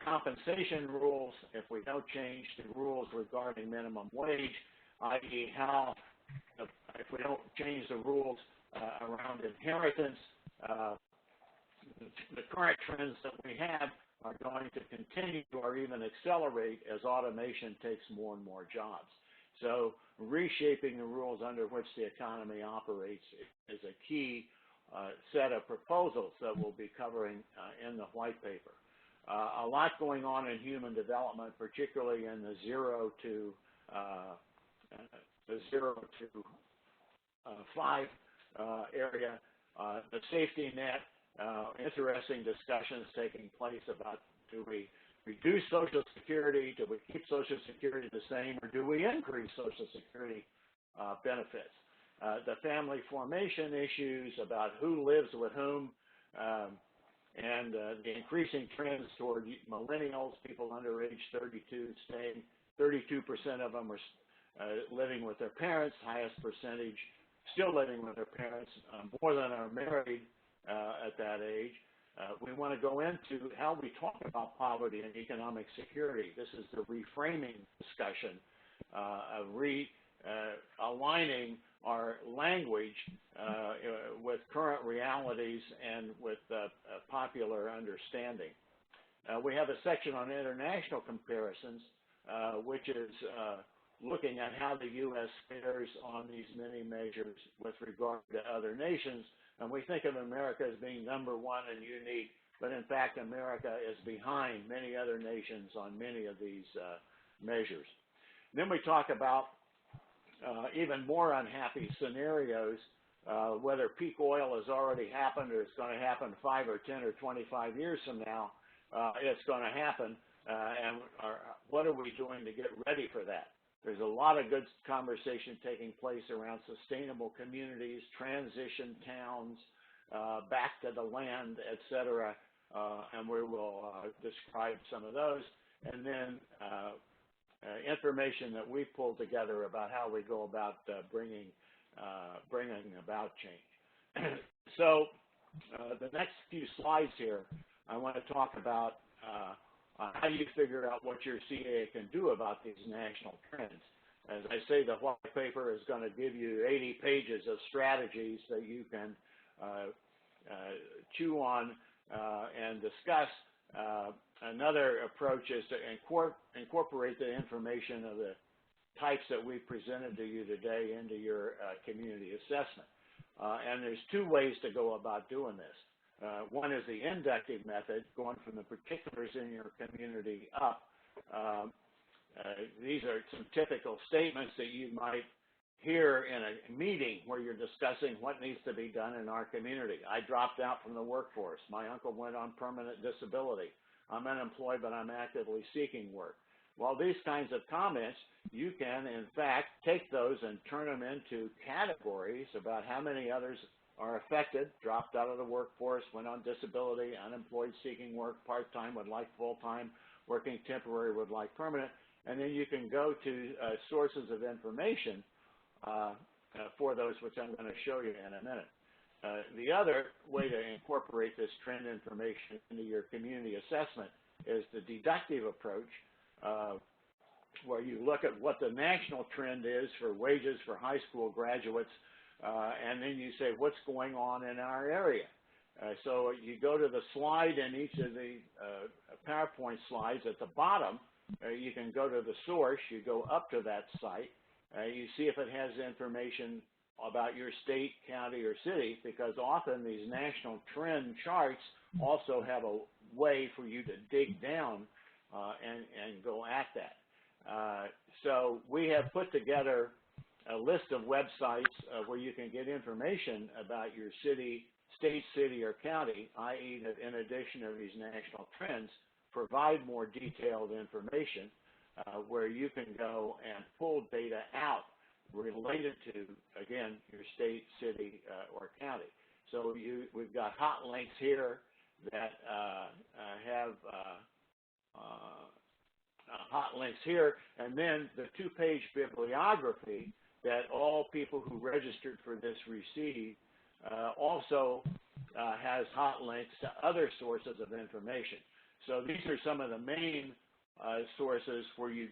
compensation rules, if we don't change the rules regarding minimum wage, i.e. if we don't change the rules around inheritance, the current trends that we have are going to continue or even accelerate as automation takes more and more jobs. So reshaping the rules under which the economy operates is a key set of proposals that we'll be covering in the white paper. A lot going on in human development, particularly in the 0 to 5 area. The safety net, interesting discussions taking place about, do we reduce Social Security, do we keep Social Security the same, or do we increase Social Security benefits? The family formation issues about who lives with whom, and the increasing trends toward millennials, people under age 32 staying, 32% of them are living with their parents, highest percentage still living with their parents, more than are married at that age. We want to go into how we talk about poverty and economic security. This is the reframing discussion of aligning our language with current realities and with popular understanding. We have a section on international comparisons, which is looking at how the U.S. fares on these many measures with regard to other nations. And we think of America as being number one and unique, but in fact, America is behind many other nations on many of these measures. Then we talk about even more unhappy scenarios, whether peak oil has already happened or it's going to happen 5 or 10 or 25 years from now, it's going to happen, and what are we doing to get ready for that? There's a lot of good conversation taking place around sustainable communities, transition towns, back to the land, et cetera, and we will describe some of those. And then information that we've pulled together about how we go about bringing about change. So the next few slides here, I want to talk about how you figure out what your CA can do about these national trends. As I say, the white paper is going to give you 80 pages of strategies that you can chew on and discuss. Another approach is to incorporate the information of the types that we've presented to you today into your community assessment. And there's two ways to go about doing this. One is the inductive method, going from the particulars in your community up. These are some typical statements that you might hear in a meeting where you're discussing what needs to be done in our community. I dropped out from the workforce. My uncle went on permanent disability. I'm unemployed, but I'm actively seeking work. Well, these kinds of comments, you can, in fact, take those and turn them into categories about how many others are affected, dropped out of the workforce, went on disability, unemployed, seeking work, part-time, would like full-time, working temporary, would like permanent, and then you can go to sources of information for those, which I'm going to show you in a minute. The other way to incorporate this trend information into your community assessment is the deductive approach, where you look at what the national trend is for wages for high school graduates, and then you say, what's going on in our area? So you go to the slide in each of the PowerPoint slides at the bottom. You can go to the source. You go up to that site. You see if it has information about your state, county, or city, because often these national trend charts also have a way for you to dig down and go at that. So we have put together a list of websites where you can get information about your city, state, city, or county, i.e. that in addition to these national trends, provide more detailed information where you can go and pull data out related to, again, your state, city, or county. So we've got hot links here that have hot links here, and then the two-page bibliography that all people who registered for this receive also has hot links to other sources of information. So these are some of the main sources where you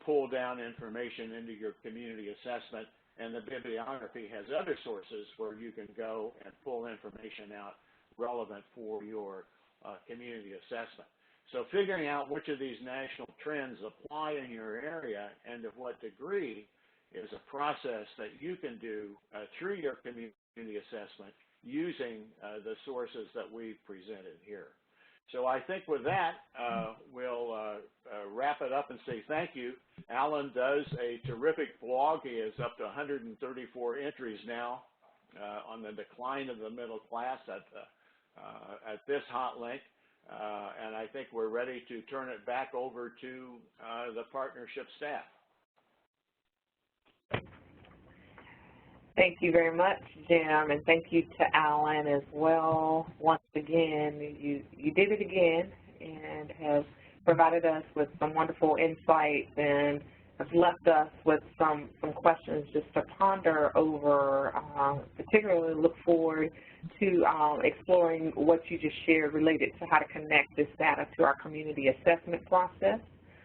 pull down information into your community assessment, and the bibliography has other sources where you can go and pull information out relevant for your community assessment. So figuring out which of these national trends apply in your area and to what degree is a process that you can do through your community assessment using the sources that we've presented here. So I think with that, we'll wrap it up and say thank you. Alan does a terrific blog. He is up to 134 entries now on the decline of the middle class at this hot link. And I think we're ready to turn it back over to the partnership staff. Thank you very much, Jim, and thank you to Alan as well. Once again, you did it again and have provided us with some wonderful insights and have left us with some questions just to ponder over. Particularly look forward to exploring what you just shared related to how to connect this data to our community assessment process,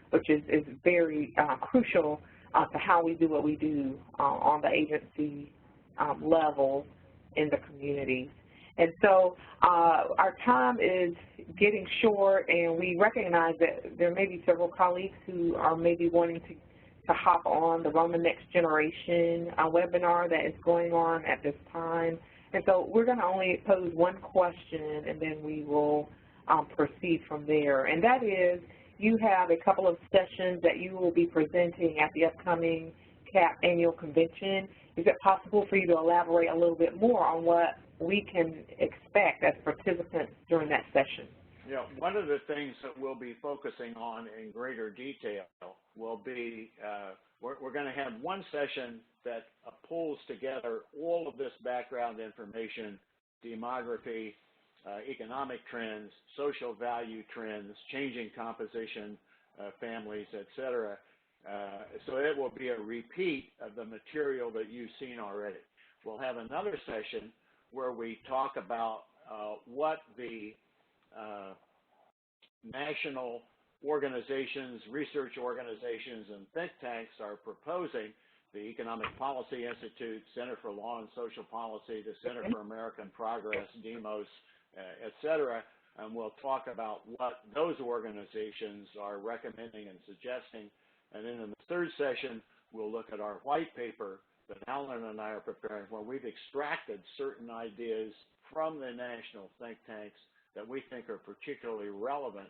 which is very crucial to how we do what we do on the agency level in the community. And so our time is getting short, and we recognize that there may be several colleagues who are maybe wanting to hop on the Roma Next Generation webinar that is going on at this time. And so we're going to only pose one question, and then we will proceed from there. And that is, you have a couple of sessions that you will be presenting at the upcoming CAP annual convention. Is it possible for you to elaborate a little bit more on what we can expect as participants during that session? Yeah, one of the things that we'll be focusing on in greater detail will be, we're going to have one session that pulls together all of this background information, demography, economic trends, social value trends, changing composition, families, et cetera. So it will be a repeat of the material that you've seen already. We'll have another session where we talk about what the national organizations, research organizations, and think tanks are proposing. The Economic Policy Institute, Center for Law and Social Policy, the Center for American Progress, DEMOS, et cetera, and we'll talk about what those organizations are recommending and suggesting. And then in the third session, we'll look at our white paper that Alan and I are preparing, where we've extracted certain ideas from the national think tanks that we think are particularly relevant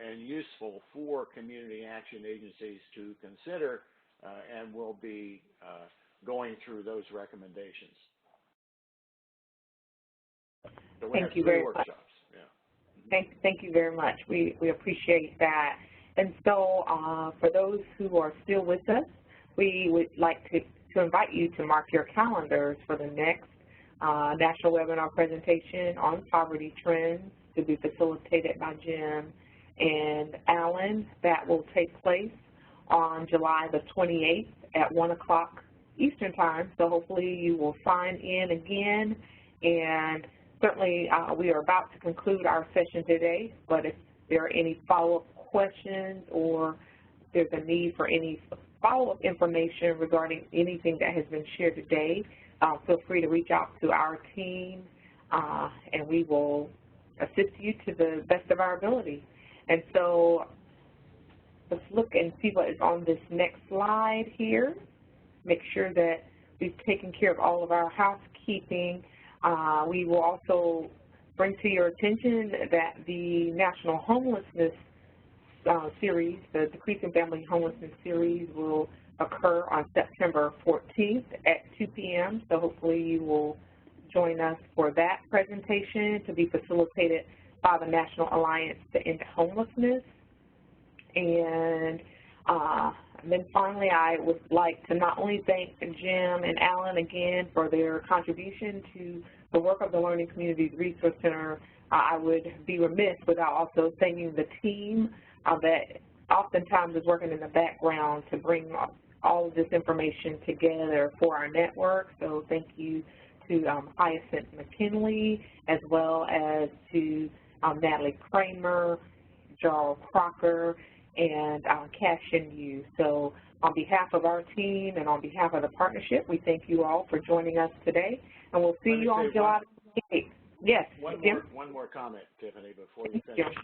and useful for community action agencies to consider, and we'll be going through those recommendations. So we Thank you very much. Yeah. Thank you very much. We appreciate that. And so for those who are still with us, we would like to invite you to mark your calendars for the next national webinar presentation on poverty trends to be facilitated by Jim and Alan. That will take place on July the 28th at 1 o'clock Eastern Time. So hopefully you will sign in again. And certainly we are about to conclude our session today, but if there are any follow-up questions or there's a need for any follow-up information regarding anything that has been shared today, feel free to reach out to our team, and we will assist you to the best of our ability. And so let's look and see what is on this next slide here. Make sure that we've taken care of all of our housekeeping. We will also bring to your attention that the National Homelessness series, the Decreasing Family Homelessness series, will occur on September 14th at 2 p.m. So hopefully you will join us for that presentation to be facilitated by the National Alliance to End Homelessness. And And then finally, I would like to not only thank Jim and Alan again for their contribution to the work of the Learning Communities Resource Center. I would be remiss without also thanking the team that oftentimes is working in the background to bring all of this information together for our network. So thank you to Hyacinth McKinley, as well as to Natalie Kramer, Jarl Crocker, and Cashin Yu. So on behalf of our team and on behalf of the partnership, we thank you all for joining us today, and we'll see you on July 8th. Yes, Jim? One more comment, Tiffany, before you finish.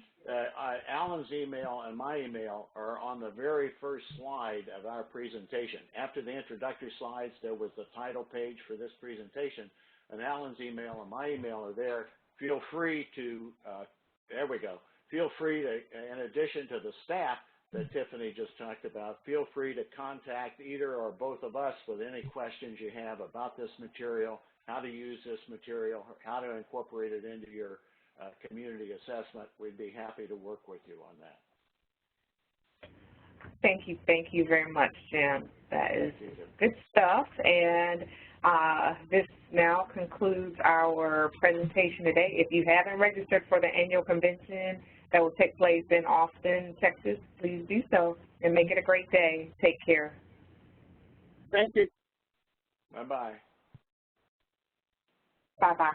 Alan's email and my email are on the very first slide of our presentation. After the introductory slides, there was the title page for this presentation, and Alan's email and my email are there. Feel free to, there we go. Feel free to, in addition to the staff that Tiffany just talked about, feel free to contact either or both of us with any questions you have about this material, how to use this material, how to incorporate it into your community assessment. We'd be happy to work with you on that. Thank you very much, Jim. That is good stuff. And this now concludes our presentation today. If you haven't registered for the annual convention that will take place in Austin, Texas, please do so and make it a great day. Take care. Thank you. Bye-bye. Bye-bye.